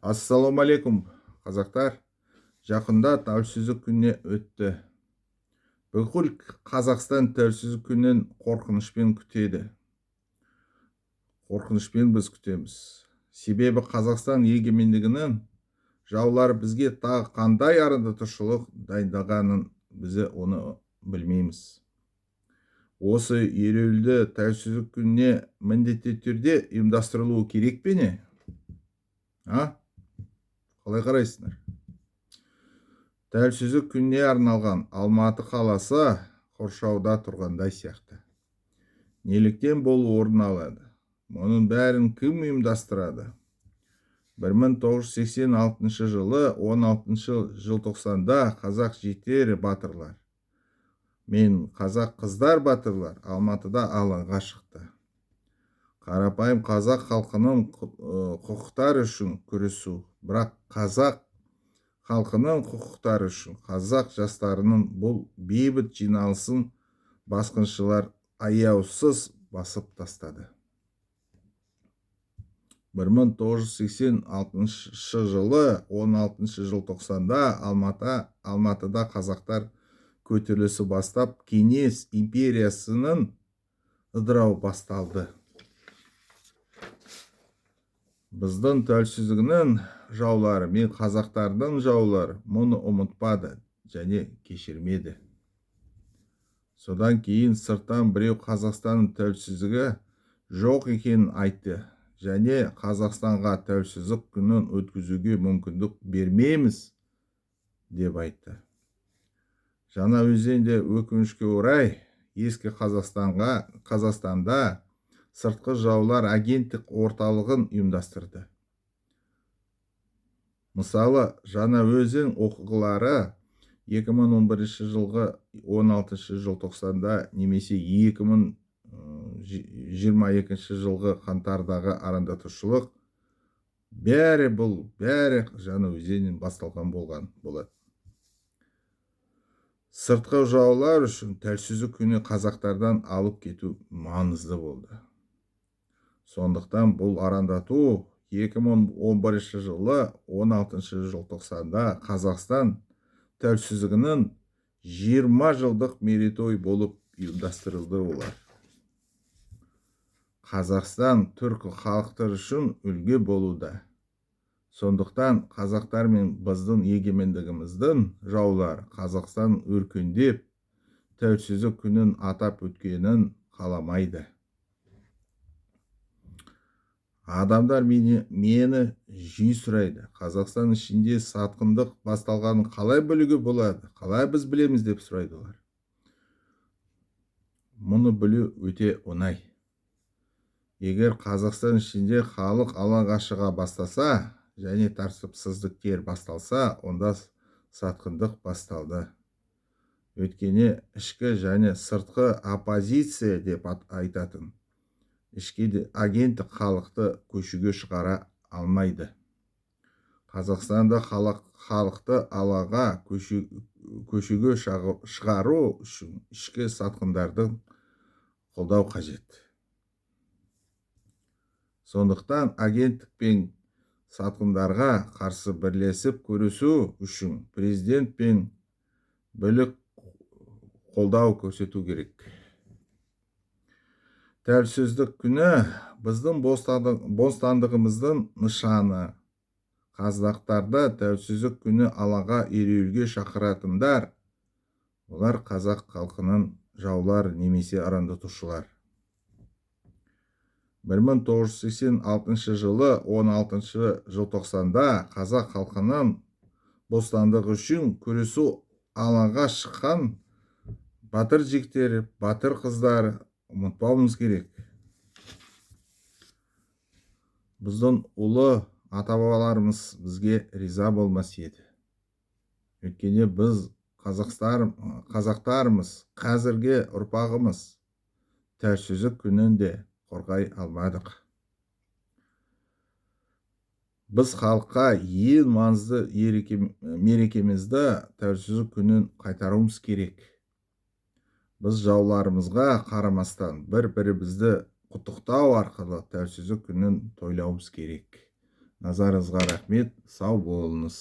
Ассалаумағалейкум, қазақтар. Жақында тәуелсіздік күніне өтті. Бүкіл Қазақстан тәуелсіздік күнін қорқынышпен күтеді. Қорқынышпен біз күтеміз. Себебі Қазақстан егемендігінің жаулары бізге тағы қандай арандатушылық дайындағанын бізде оны білмейміз. Осы ереуілді тәуелсіздік күніне міндетті түрде ұйымдастырылуы керек пе не? Қалай қарайсыңдар? Тәуелсіздік күніне арналған Алматы қаласы қоршауда тұрғандай сияқты. Неліктен бұл орын алады? Мұның бәрін кім ұйымдастырады? 1986 жылы 16 желтоқсанда қазақ жігіттері батырлар мен қазақ қыздар батырлар Алматыда алаңға шықты. Қарапайым қазақ халқының құқықтары үшін күресу, бірақ қазақ халқының құқықтары үшін қазақ жастарының бұл бейбіт жиналысын басқыншылар аяусыз басып тастады. 1986 жылы 16 желтоқсанда Алматыда қазақтар көтерілісі бастап, Кеңес империясының ыдырауы басталды. Біздің тәуелсіздігінің жаулары мен қазақтардың жаулары мұны ұмытпады және кешірмеді. Содан кейін сырттан біреу Қазақстанның тәуелсіздігі жоқ екенін айтты және Қазақстанға тәуелсіздік күнін өткізуге мүмкіндік бермейміз деп айтты. Жаңаөзенде өкінішке орай ескі Қазақстанда сыртқы жаулар агенттік орталығын ұйымдастырды. Мысалы, Жаңаөзен оқиғалары 2011 жылғы 16 желтоқсанда немесе 2022 жылғы қаңтардағы арандатушылық бәрі Жаңаөзеннен басталған болған болады. Сыртқы жаулар үшін тәуелсіздік күні қазақтардан алып кету маңызды болды. Сондықтан бұл арандату 2011 жылы 16 желтоқсанда Қазақстан тәуелсіздігінің 20 жылдық мерейтой болып ұйымдастырылды олар. Қазақстан түркі халықтар үшін үлгі болуда. Сондықтан қазақтар мен біздің егемендігіміздің жаулар Қазақстан өркендеп, тәуелсіздік күнін атап өткенін қаламайды. Адамдар мені жиі сұрайды, Қазақстан ішінде сатқындық басталғанын қалай білуге болады? Қалай біз білеміз деп сұрайды олар. Мұны білу өте оңай. Егер Қазақстан ішінде халық алаңға шыға бастаса және тәртіпсіздіктер басталса, онда сатқындық басталды. Өйткені ішкі және сыртқы оппозиция деп айтатын ішкі агенттік халықты көшуге шығара алмайды. Қазақстанда халықты алаңға көшуге шығару үшін ішкі сатқындардың қолдау қажет. Сондықтан агенттік пен сатқындарға қарсы бірлесіп күресу үшін президент пен билік қолдау көрсету керек. Тәуелсіздік күні біздің бостандығымыздың нышаны. Қазақтарда тәуелсіздік күні алаңға ереуілге шақыратындар, олар қазақ халқының жаулар немесе арандатушылар. 1986 жылы 16 желтоқсанда қазақ халқының бостандығы үшін күресу алаңға шыққан батыр жігіттері, батыр қыздар ұмытпауымыз керек. Біздің ұлы ата-бабаларымыз бізге риза болмас еді. Өйткені біз қазақтарымыз, қазіргі ұрпағымыз тәуелсіздік күнінде қорғай алмадық. Біз халыққа ең маңызды мерекемізді тәуелсіздік күнін қайтаруымыз керек. Біз жауларымызға қарамастан бір-бірімізді құттықтау арқылы тәуелсіздік күнін тойлауымыз керек. Назарыңызға рахмет, сау болыңыз.